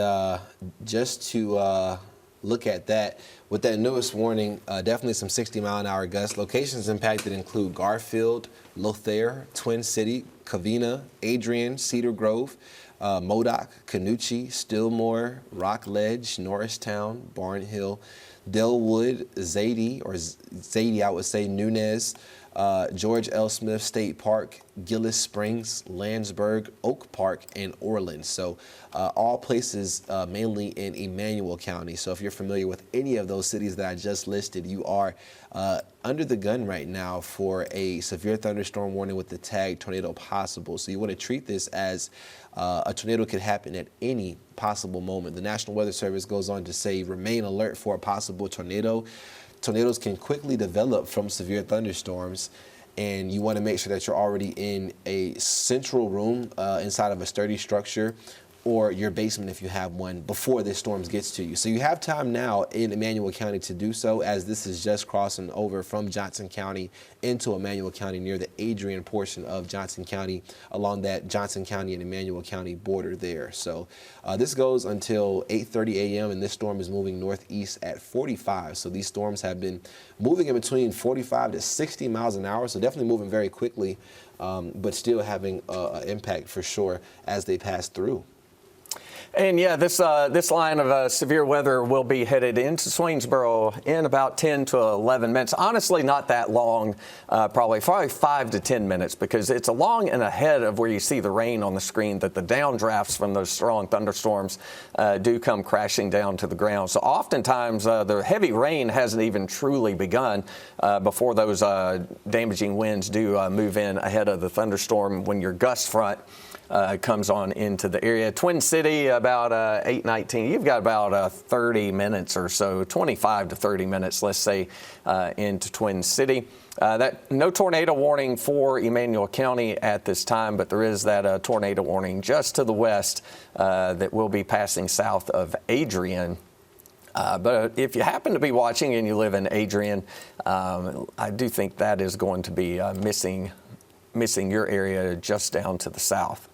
just to look at that, with that newest warning, definitely some 60-mile-an-hour gusts. Locations impacted include Garfield, Lothair, Twin City, Covina, Adrian, Cedar Grove, Modoc, Canoochee, Stillmore, Rockledge, Norristown, Barnhill, Delwood, Zadie, I would say, Nunez, George L. Smith State Park, Gillis Springs, Landsberg, Oak Park, and Orland. So all places mainly in Emanuel County. So if you're familiar with any of those cities that I just listed, you are under the gun right now for a severe thunderstorm warning with the tag tornado possible. So you want to treat this as a tornado could happen at any possible moment. The National Weather Service goes on to say, remain alert for a possible tornado. Tornadoes can quickly develop from severe thunderstorms, and you want to make sure that you're already in a central room inside of a sturdy structure, or your basement if you have one, before this storm gets to you. So you have time now in Emanuel County to do so, as this is just crossing over from Johnson County into Emanuel County near the Adrian portion of Johnson County, along that Johnson County and Emanuel County border there. So this goes until 8:30 a.m. and this storm is moving northeast at 45. So these storms have been moving in between 45 to 60 miles an hour. So definitely moving very quickly, but still having an impact for sure as they pass through. And yeah, this line of severe weather will be headed into Swainsboro in about 10 to 11 minutes. Honestly, not that long, probably 5 to 10 minutes, because it's along and ahead of where you see the rain on the screen that the downdrafts from those strong thunderstorms do come crashing down to the ground. So oftentimes the heavy rain hasn't even truly begun before those damaging winds do move in ahead of the thunderstorm when your gust front comes on into the area. Twin City, about 8:19. You've got about 30 minutes or so, 25 to 30 minutes, let's say, into Twin City. No tornado warning for Emanuel County at this time, but there is that tornado warning just to the west that will be passing south of Adrian. But if you happen to be watching and you live in Adrian, I do think that is going to be missing your area just down to the south.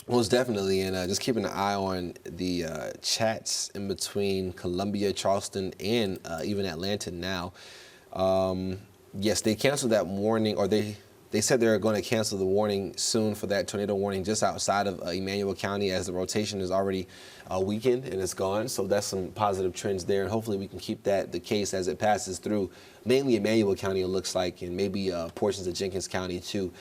Most definitely, and just keeping an eye on the chats in between Columbia, Charleston, and even Atlanta now. Yes, they canceled that warning, or they said they're going to cancel the warning soon for that tornado warning just outside of Emanuel County, as the rotation is already weakened and it's gone. So that's some positive trends there, and hopefully we can keep that the case as it passes through mainly Emanuel County, it looks like, and maybe portions of Jenkins County too,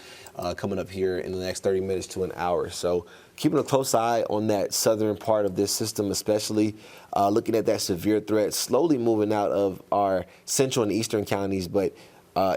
coming up here in the next 30 minutes to an hour. So keeping a close eye on that southern part of this system, especially looking at that severe threat slowly moving out of our central and eastern counties. But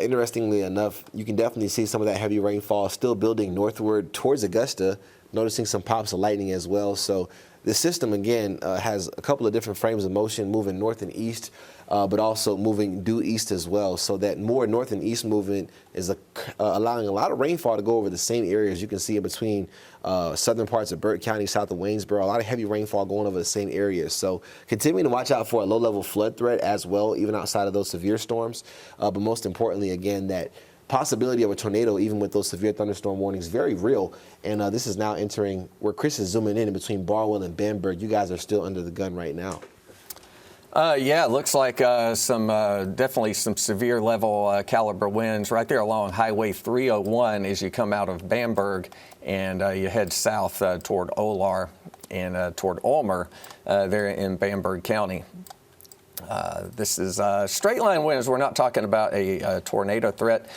interestingly enough, you can definitely see some of that heavy rainfall still building northward towards Augusta, noticing some pops of lightning as well. So the system, again, has a couple of different frames of motion moving north and east, but also moving due east as well. So that more north and east movement is allowing a lot of rainfall to go over the same areas. You can see in between southern parts of Burke County, south of Waynesboro, a lot of heavy rainfall going over the same areas. So continuing to watch out for a low-level flood threat as well, even outside of those severe storms. But most importantly, again, that possibility of a tornado, even with those severe thunderstorm warnings, very real. And this is now entering where Chris is zooming in between Barnwell and Bamberg. You guys are still under the gun right now. Yeah, it looks like definitely some severe level caliber winds right there along Highway 301 as you come out of Bamberg and you head south toward Olar and toward Ulmer there in Bamberg County. This is straight line winds. We're not talking about a tornado threat.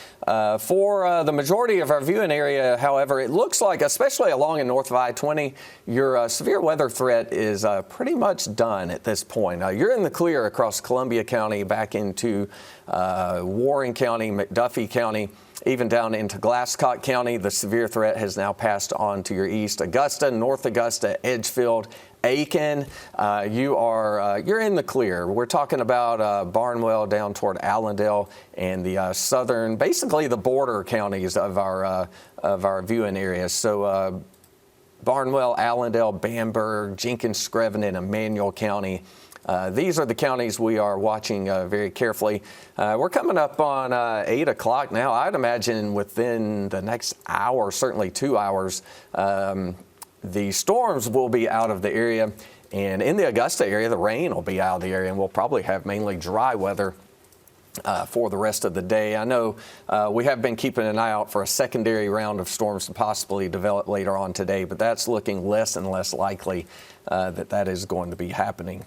For the majority of our viewing area, however, it looks like, especially along and north of I-20, your severe weather threat is pretty much done at this point. You're in the clear across Columbia County, back into Warren County, McDuffie County, even down into Glasscock County. The severe threat has now passed on to your east. Augusta, North Augusta, Edgefield, Aiken, you're in the clear. We're talking about Barnwell down toward Allendale and the southern, basically the border counties of our viewing areas. So Barnwell, Allendale, Bamberg, Jenkins, Screven, and Emanuel County. These are the counties we are watching very carefully. We're coming up on 8 o'clock now. I'd imagine within the next hour, certainly 2 hours, the storms will be out of the area, and in the Augusta area, the rain will be out of the area, and we'll probably have mainly dry weather for the rest of the day. I know we have been keeping an eye out for a secondary round of storms to possibly develop later on today, but that's looking less and less likely that is going to be happening.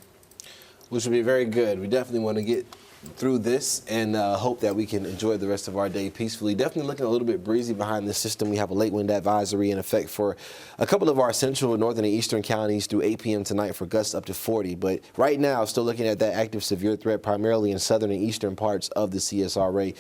Which would be very good. We definitely want to get through this and hope that we can enjoy the rest of our day peacefully. Definitely looking a little bit breezy behind the system. We have a late wind advisory in effect for a couple of our central, northern, and eastern counties through 8 p.m. tonight for gusts up to 40. But right now, still looking at that active severe threat primarily in southern and eastern parts of the CSRA.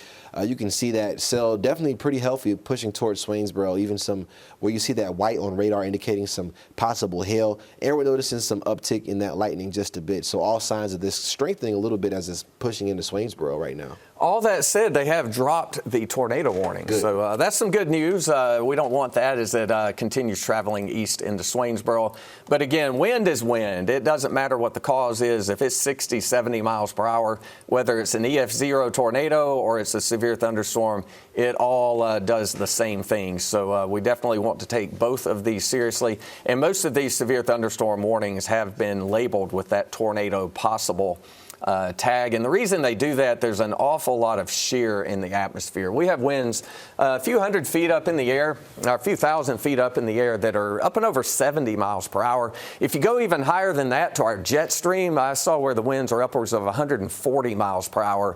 You can see that cell definitely pretty healthy, pushing towards Swainsboro, even some where you see that white on radar indicating some possible hail. And we're noticing some uptick in that lightning just a bit. So all signs of this strengthening a little bit as it's pushing into Swainsboro right now. All that said, they have dropped the tornado warning. Good. So that's some good news. We don't want that as it continues traveling east into Swainsboro. But again, wind is wind. It doesn't matter what the cause is. If it's 60, 70 miles per hour, whether it's an EF0 tornado or it's a severe thunderstorm, it all does the same thing. So we definitely want to take both of these seriously. And most of these severe thunderstorm warnings have been labeled with that tornado possible tag. And the reason they do that, there's an awful lot of shear in the atmosphere. We have winds a few hundred feet up in the air, or a few thousand feet up in the air that are up and over 70 miles per hour. If you go even higher than that to our jet stream, I saw where the winds are upwards of 140 miles per hour,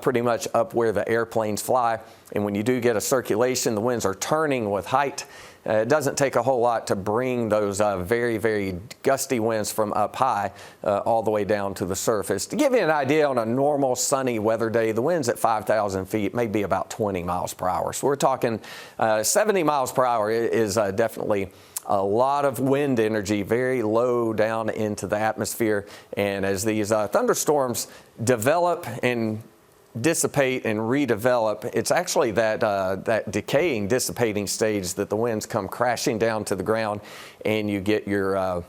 pretty much up where the airplanes fly. And when you do get a circulation, the winds are turning with height. it doesn't take a whole lot to bring those very, very gusty winds from up high all the way down to the surface. To give you an idea, on a normal sunny weather day, the winds at 5,000 feet may be about 20 miles per hour. So we're talking 70 miles per hour is definitely a lot of wind energy, very low down into the atmosphere. And as these thunderstorms develop and dissipate and redevelop, it's actually that decaying, dissipating stage that the winds come crashing down to the ground, and you get your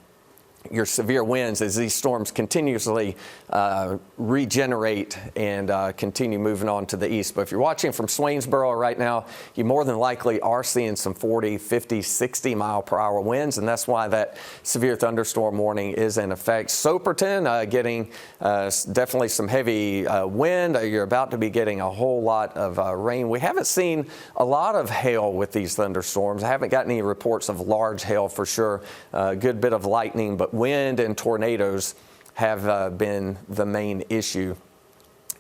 severe winds as these storms continuously regenerate and continue moving on to the east. But if you're watching from Swainsboro right now, you more than likely are seeing some 40, 50, 60 mile per hour winds, and that's why that severe thunderstorm warning is in effect. Soperton getting definitely some heavy wind. You're about to be getting a whole lot of rain. We haven't seen a lot of hail with these thunderstorms. I haven't gotten any reports of large hail for sure. A good bit of lightning, but wind and tornadoes have been the issue.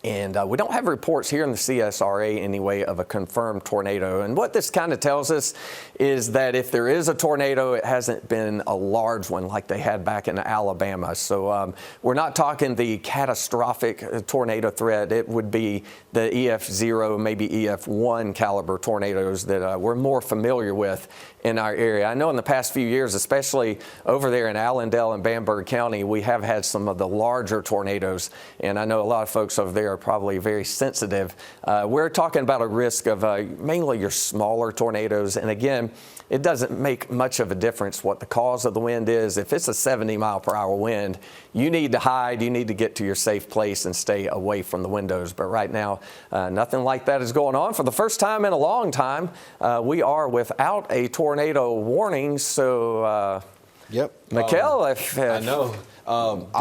And we don't have reports here in the CSRA anyway of a confirmed tornado. And what this kind of tells us is that if there is a tornado, it hasn't been a large one like they had back in Alabama. So we're not talking the catastrophic tornado threat. It would be the EF0, maybe EF1 caliber tornadoes that we're more familiar with in our area. I know in the past few years, especially over there in Allendale and Bamberg County, we have had some of the larger tornadoes, and I know a lot of folks over there are probably very sensitive. We're talking about a risk of mainly your smaller tornadoes, and again, it doesn't make much of a difference what the cause of the wind is. If it's a 70 mile per hour wind, you need to hide, you need to get to your safe place and stay away from the windows. But right now, nothing like that is going on. For the first time in a long time, we are without a tornado warning. So, Yep. Mikkel, I know.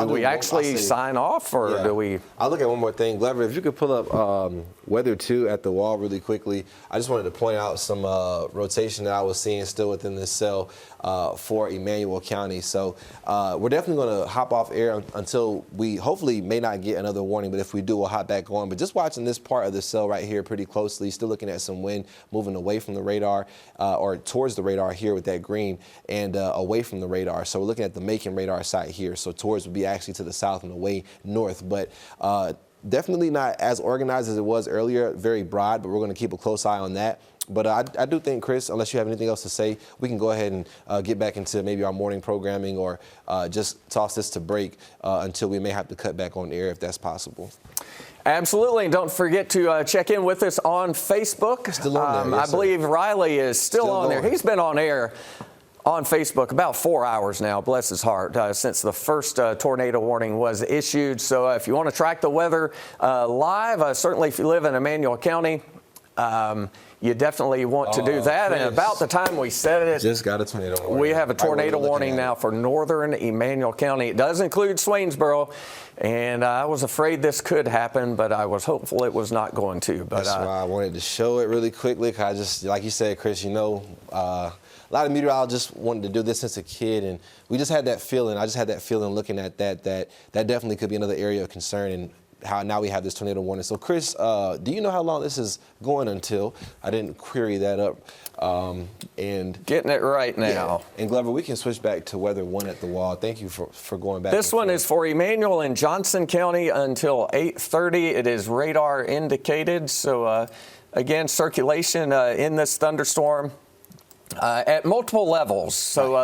Do we actually sign off, or do we? I'll look at one more thing. Glover, if you could pull up Weather 2 at the wall really quickly. I just wanted to point out some rotation that I was seeing still within this cell for Emanuel County. So we're definitely going to hop off air until we hopefully may not get another warning, but if we do, we'll hop back on. But just watching this part of the cell right here pretty closely, still looking at some wind moving away from the radar or towards the radar here with that green, and away from the radar. So we're looking at the Macon radar site here. So towards would be actually to the south and away north. But definitely not as organized as it was earlier, very broad, but we're going to keep a close eye on that. But I do think, Chris, unless you have anything else to say, we can go ahead and get back into maybe our morning programming, or just toss this to break until we may have to cut back on air if that's possible. Absolutely, and don't forget to check in with us on Facebook. Still on there, yes, I believe Riley is still on going there. He's been on air on Facebook about 4 hours now, bless his heart, since the first tornado warning was issued. So if you want to track the weather live, certainly if you live in Emanuel County, you definitely want to do that. Chris, and about the time we said it, just got a tornado warning. We have a tornado warning now for northern Emanuel County. It does include Swainsboro, and I was afraid this could happen, but I was hopeful it was not going to. But that's why I wanted to show it really quickly, because I just, like you said, Chris, you know, a lot of meteorologists wanted to do this since a kid, and we just had that feeling. I just had that feeling looking at that definitely could be another area of concern, and how now we have this tornado warning. So, Chris, do you know how long this is going until? I didn't query that up. And getting it right now. Yeah. And Glover, we can switch back to Weather 1 at the wall. Thank you for going back. This one is for Emanuel and Johnson County until 8:30. It is radar indicated. So, again, circulation in this thunderstorm at multiple levels. So